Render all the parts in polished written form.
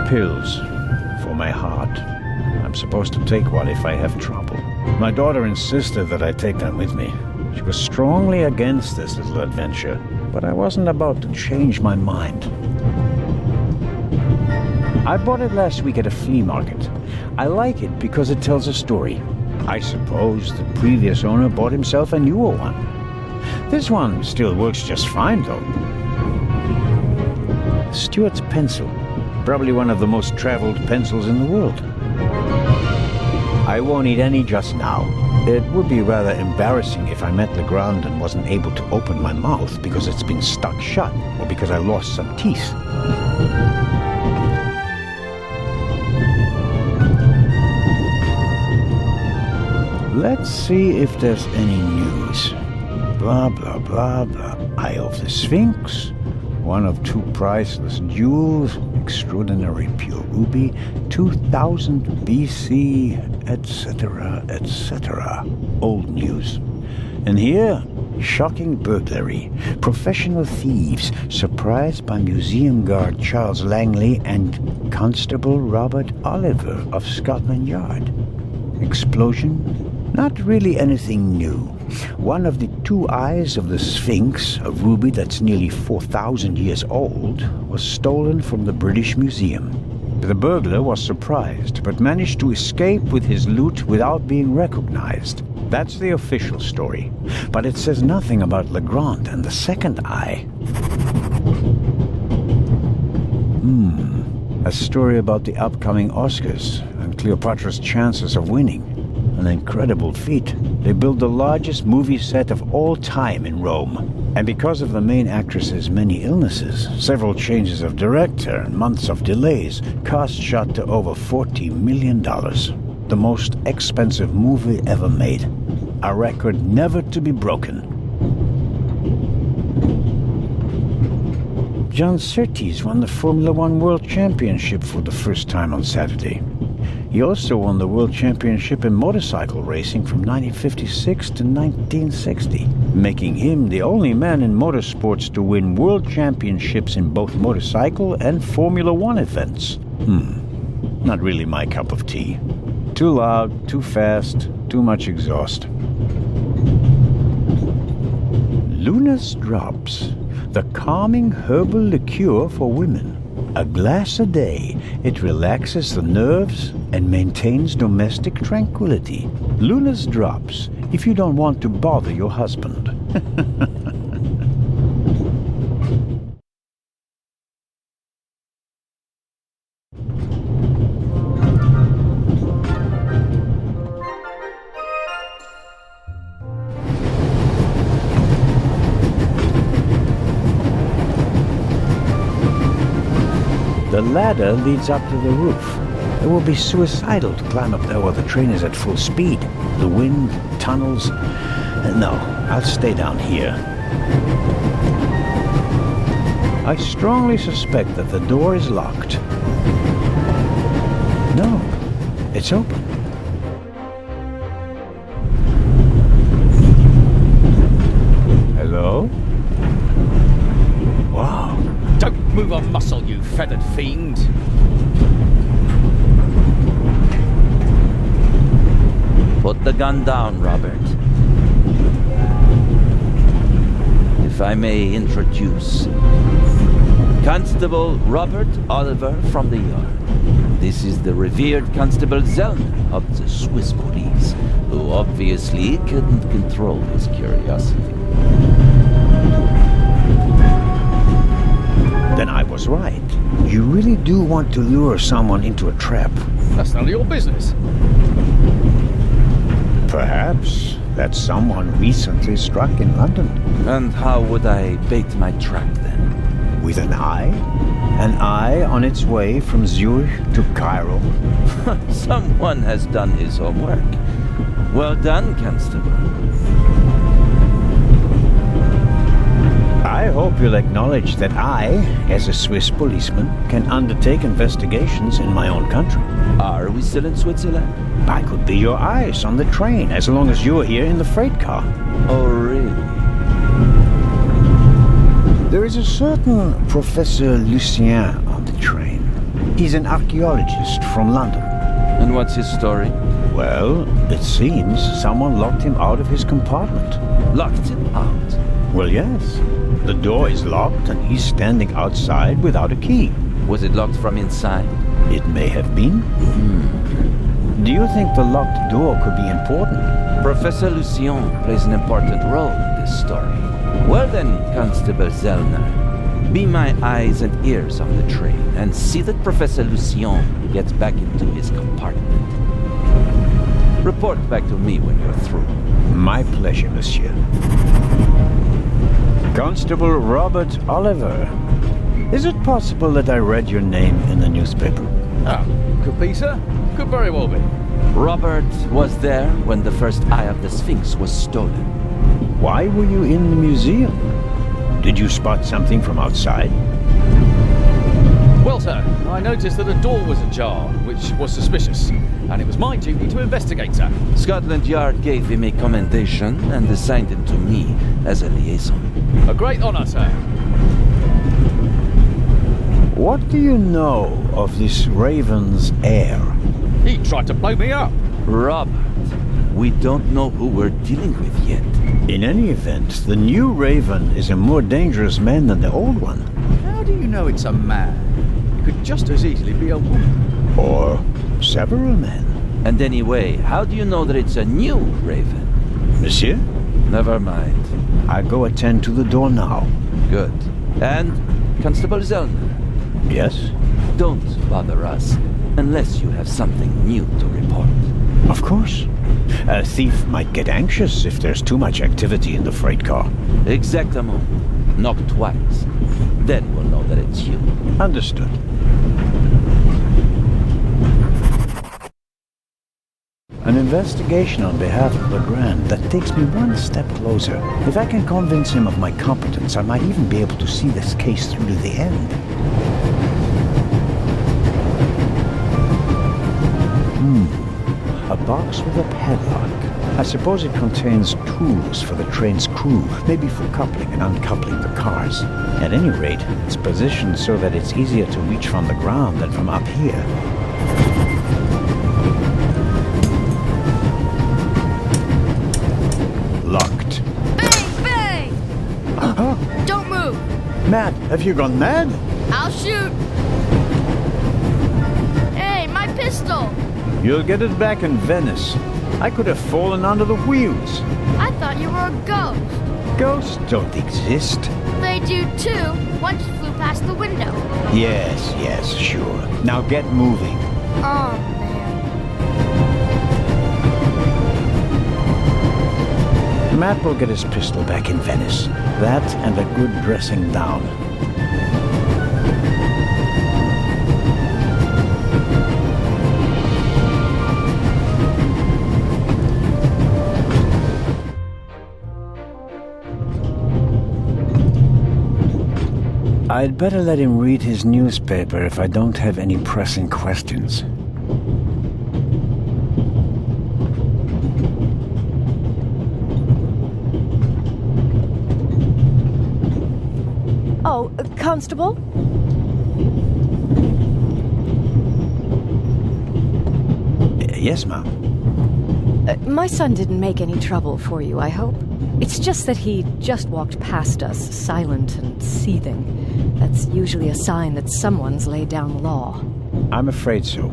pills for my heart. I'm supposed to take one if I have trouble. My daughter insisted that I take them with me. She was strongly against this little adventure, but I wasn't about to change my mind. I bought it last week at a flea market. I like it because it tells a story. I suppose the previous owner bought himself a newer one. This one still works just fine, though. Stuart's pencil. Probably one of the most traveled pencils in the world. I won't eat any just now. It would be rather embarrassing if I met Legrand and wasn't able to open my mouth because it's been stuck shut, or because I lost some teeth. Let's see if there's any news. Blah, blah, blah, blah. Eye of the Sphynx. One of 2 priceless jewels. Extraordinary pure ruby. 2000 BC, etc., etc. Old news. And here, shocking burglary. Professional thieves surprised by museum guard Charles Langley and Constable Robert Oliver of Scotland Yard. Explosion? Not really anything new. One of the 2 eyes of the Sphynx, a ruby that's nearly 4,000 years old, was stolen from the British Museum. The burglar was surprised, but managed to escape with his loot without being recognized. That's the official story. But it says nothing about Legrand and the second eye. A story about the upcoming Oscars and Cleopatra's chances of winning. An incredible feat. They built the largest movie set of all time in Rome. And because of the main actress's many illnesses, several changes of director, and months of delays, cost shot to over $40 million. The most expensive movie ever made. A record never to be broken. John Surtees won the Formula One World Championship for the first time on Saturday. He also won the World Championship in motorcycle racing from 1956 to 1960, making him the only man in motorsports to win World Championships in both motorcycle and Formula One events. Not really my cup of tea. Too loud, too fast, too much exhaust. Luna's Drops, the calming herbal liqueur for women. A glass a day, it relaxes the nerves and maintains domestic tranquility. Luna's Drops, if you don't want to bother your husband. The ladder leads up to the roof. It will be suicidal to climb up there while the train is at full speed. The wind, tunnels... No, I'll stay down here. I strongly suspect that the door is locked. No, it's open. Hello? Wow. Don't move a muscle, you feathered fiend! Put the gun down, Robert. If I may introduce Constable Robert Oliver from the Yard. This is the revered Constable Zellner of the Swiss police, who obviously couldn't control his curiosity. Then I was right. You really do want to lure someone into a trap. That's none of your business. Perhaps that someone recently struck in London. And how would I bait my trap then? With an eye? An eye on its way from Zurich to Cairo? Someone has done his homework. Well done, Constable. I hope you'll acknowledge that I, as a Swiss policeman, can undertake investigations in my own country. Are we still in Switzerland? I could be your eyes on the train, as long as you're here in the freight car. Oh, really? There is a certain Professor Lucien on the train. He's an archaeologist from London. And what's his story? Well, it seems someone locked him out of his compartment. Locked him out? Well, yes. The door is locked and he's standing outside without a key. Was it locked from inside? It may have been. Do you think the locked door could be important? Professor Lucien plays an important role in this story. Well then, Constable Zellner, be my eyes and ears on the train and see that Professor Lucien gets back into his compartment. Report back to me when you're through. My pleasure, monsieur. Constable Robert Oliver. Is it possible that I read your name in the newspaper? Ah, could be, sir. Could very well be. Robert was there when the first eye of the Sphynx was stolen. Why were you in the museum? Did you spot something from outside? Well, sir, I noticed that a door was ajar, which was suspicious, and it was my duty to investigate, sir. Scotland Yard gave him a commendation and assigned him to me as a liaison. A great honor, sir. What do you know of this Raven's heir? He tried to blow me up. Robert, we don't know who we're dealing with yet. In any event, the new Raven is a more dangerous man than the old one. How do you know it's a man? It could just as easily be a woman. Or several men. And anyway, how do you know that it's a new Raven? Monsieur, Never mind. I go attend to the door now. Good. And, Constable Zellner, Yes? don't bother us unless you have something new to report. Of course. A thief might get anxious if there's too much activity in the freight car. Exactement. Knock twice. Then we'll know that it's you. Understood. An investigation on behalf of Legrand that takes me one step closer. If I can convince him of my competence, I might even be able to see this case through to the end. A box with a padlock. I suppose it contains tools for the train's crew, maybe for coupling and uncoupling the cars. At any rate, it's positioned so that it's easier to reach from the ground than from up here. Locked. Bang! Bang! Don't move! Matt, have you gone mad? I'll shoot! Hey, my pistol! You'll get it back in Venice. I could have fallen under the wheels. I thought you were a ghost. Ghosts don't exist. They do too. One just flew past the window. Yes, sure. Now get moving. Oh, man. Matt will get his pistol back in Venice. That and a good dressing down. I'd better let him read his newspaper if I don't have any pressing questions. Oh, Constable? Yes, ma'am. My son didn't make any trouble for you, I hope. It's just that he just walked past us, silent and seething. That's usually a sign that someone's laid down law. I'm afraid so.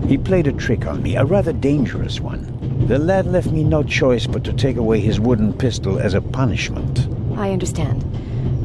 He played a trick on me, a rather dangerous one. The lad left me no choice but to take away his wooden pistol as a punishment. I understand.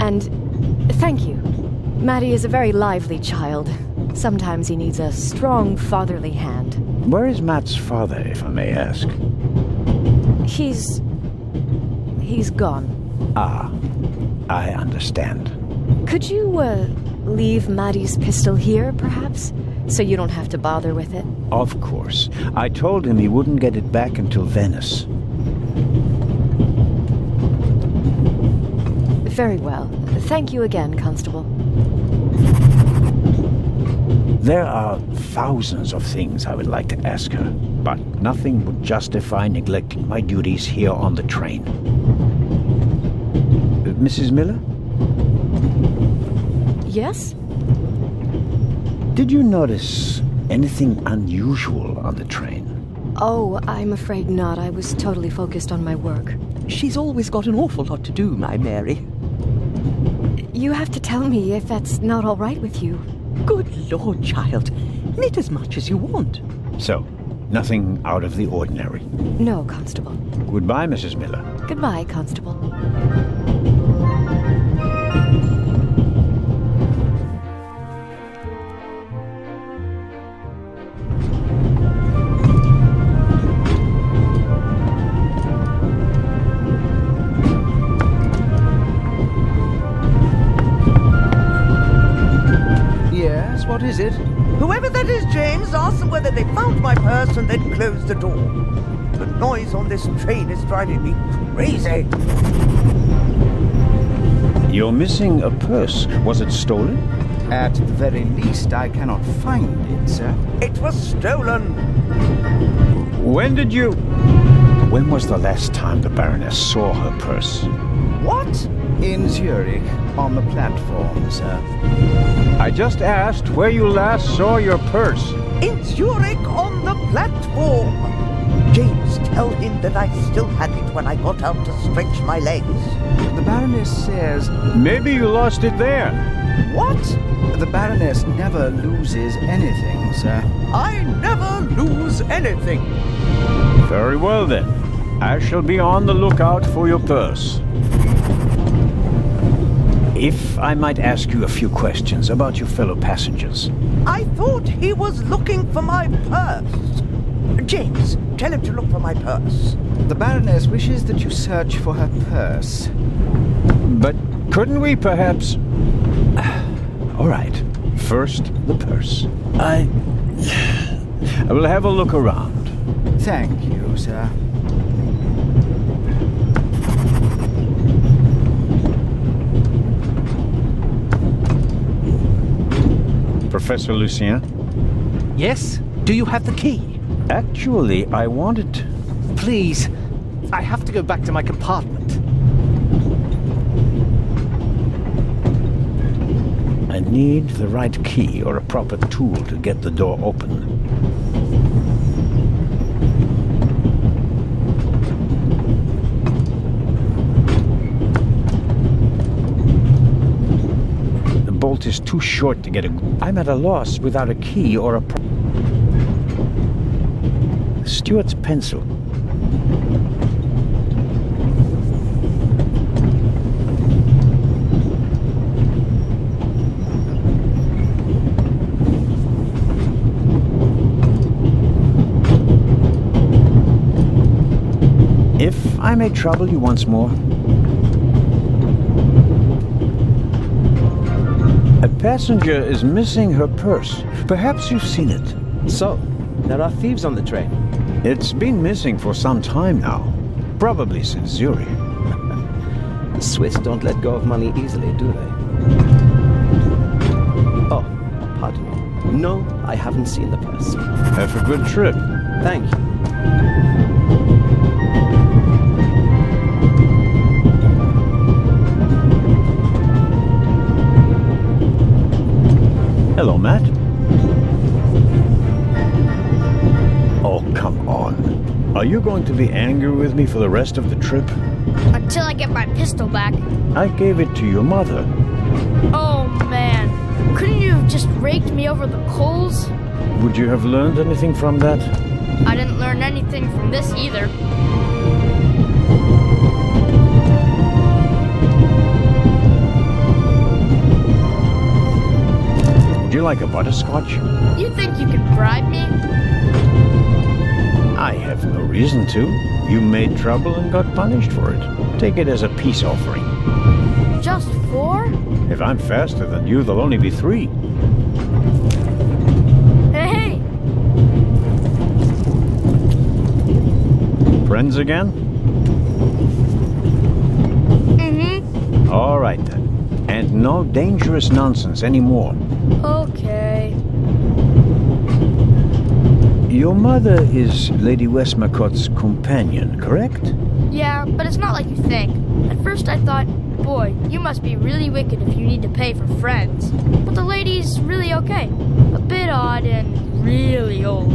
And thank you. Matty is a very lively child. Sometimes he needs a strong fatherly hand. Where is Matt's father, if I may ask? He's gone. Ah, I understand. Could you, leave Matty's pistol here, perhaps? So you don't have to bother with it? Of course. I told him he wouldn't get it back until Venice. Very well. Thank you again, Constable. There are thousands of things I would like to ask her, but nothing would justify neglecting my duties here on the train. Mrs. Miller? Yes? Did you notice anything unusual on the train? Oh, I'm afraid not. I was totally focused on my work. She's always got an awful lot to do, my Mary. You have to tell me if that's not all right with you. Good Lord, child. Knit as much as you want. So, nothing out of the ordinary. No, Constable. Goodbye, Mrs. Miller. Goodbye, Constable. Yes, what is it? Whoever that is, James, ask them whether they found my purse and then closed the door. The noise on this train is driving me crazy. You're missing a purse. Was it stolen? At the very least, I cannot find it, sir. It was stolen. When was the last time the Baroness saw her purse? What? In Zurich, on the platform, sir. I just asked where you last saw your purse. In Zurich on the platform. James, tell him that I still had it when I got out to stretch my legs. The Baroness says... Maybe you lost it there. What? The Baroness never loses anything, sir. I never lose anything. Very well then. I shall be on the lookout for your purse. If I might ask you a few questions about your fellow passengers. I thought he was looking for my purse. James, tell him to look for my purse. The Baroness wishes that you search for her purse. But couldn't we perhaps... All right. First, the purse. I will have a look around. Thank you, sir. Professor Lucien? Yes? Do you have the key? Actually, I wanted... Please. I have to go back to my compartment. I need the right key or a proper tool to get the door open. The bolt is too short to get a... I'm at a loss without a key or a... Stuart's pencil. If I may trouble you once more. A passenger is missing her purse. Perhaps you've seen it. So, there are thieves on the train. It's been missing for some time now. Probably since Zurich. The Swiss don't let go of money easily, do they? Oh, pardon me. No, I haven't seen the purse. Have a good trip. Thank you. Hello, Matt. Oh, come on. Are you going to be angry with me for the rest of the trip? Until I get my pistol back. I gave it to your mother. Oh, man. Couldn't you have just raked me over the coals? Would you have learned anything from that? I didn't learn anything from this either. Would you like a butterscotch? You think you can bribe me? I have no reason to. You made trouble and got punished for it. Take it as a peace offering. Just 4? If I'm faster than you, there'll only be 3. Hey! Friends again? Mm-hmm. All right then. And no dangerous nonsense anymore. Okay. Your mother is Lady Westmacott's companion, correct? Yeah, but it's not like you think. At first I thought, boy, you must be really wicked if you need to pay for friends. But the lady's really okay. A bit bit odd and really old.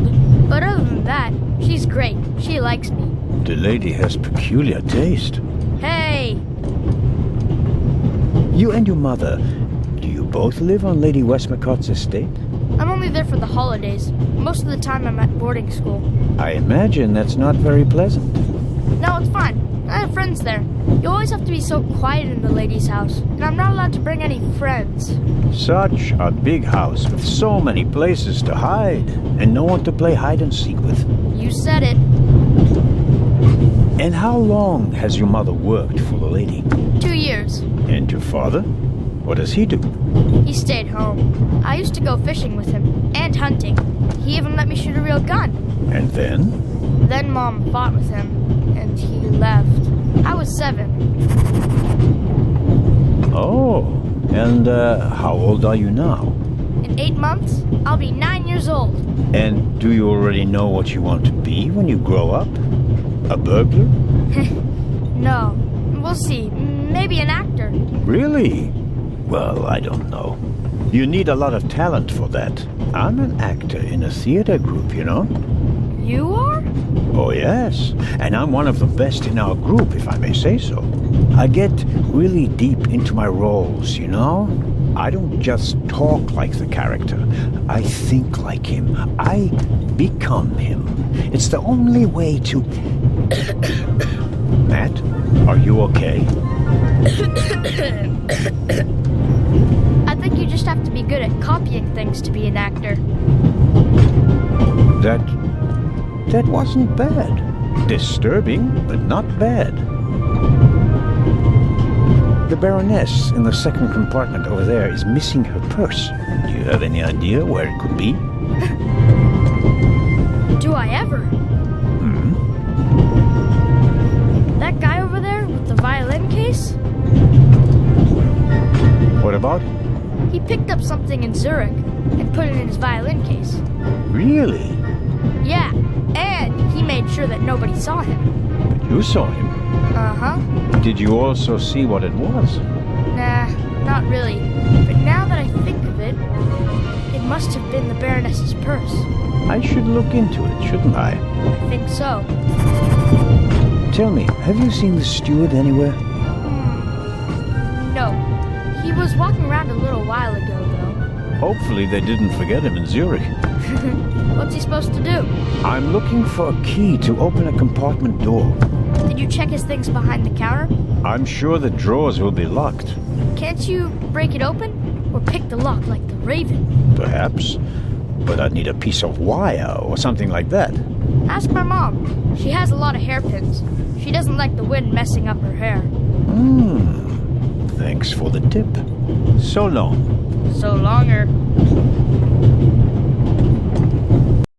But other than that, she's great. She likes me. The lady has peculiar taste. Hey! You and your mother, do you both live on Lady Westmacott's estate? I'm only there for the holidays. Most of the time I'm at boarding school. I imagine that's not very pleasant. No, it's fine. I have friends there. You always have to be so quiet in the lady's house, and I'm not allowed to bring any friends. Such a big house with so many places to hide, and no one to play hide and seek with. You said it. And how long has your mother worked for the lady? 2 years. And your father? What does he do? He stayed home. I used to go fishing with him, and hunting. He even let me shoot a real gun. And then? Then Mom fought with him, and he left. I was 7. Oh, and how old are you now? In 8 months, I'll be 9 years old. And do you already know what you want to be when you grow up? A burglar? No. We'll see. Maybe an actor. Really? Well, I don't know. You need a lot of talent for that. I'm an actor in a theater group, you know? You are? Oh, yes. And I'm one of the best in our group, if I may say so. I get really deep into my roles, you know? I don't just talk like the character. I think like him. I become him. It's the only way to... Matt, are you okay? I think you just have to be good at copying things to be an actor. That wasn't bad. Disturbing, but not bad. The Baroness in the second compartment over there is missing her purse. Do you have any idea where it could be? Do I ever? That guy over there with the violin case? What about? He picked up something in Zurich and put it in his violin case. Really? Yeah, and he made sure that nobody saw him. But you saw him. Uh-huh. Did you also see what it was? Nah, not really. But now that I think of it, it must have been the Baroness's purse. I should look into it, shouldn't I? I think so. Tell me, have you seen the steward anywhere? No. He was walking around a little while ago, though. Hopefully they didn't forget him in Zurich. What's he supposed to do? I'm looking for a key to open a compartment door. Did you check his things behind the counter? I'm sure the drawers will be locked. Can't you break it open? Or pick the lock like the Raven? Perhaps. But I'd need a piece of wire or something like that. Ask my mom. She has a lot of hairpins. She doesn't like the wind messing up her hair. Thanks for the tip. So long. So longer.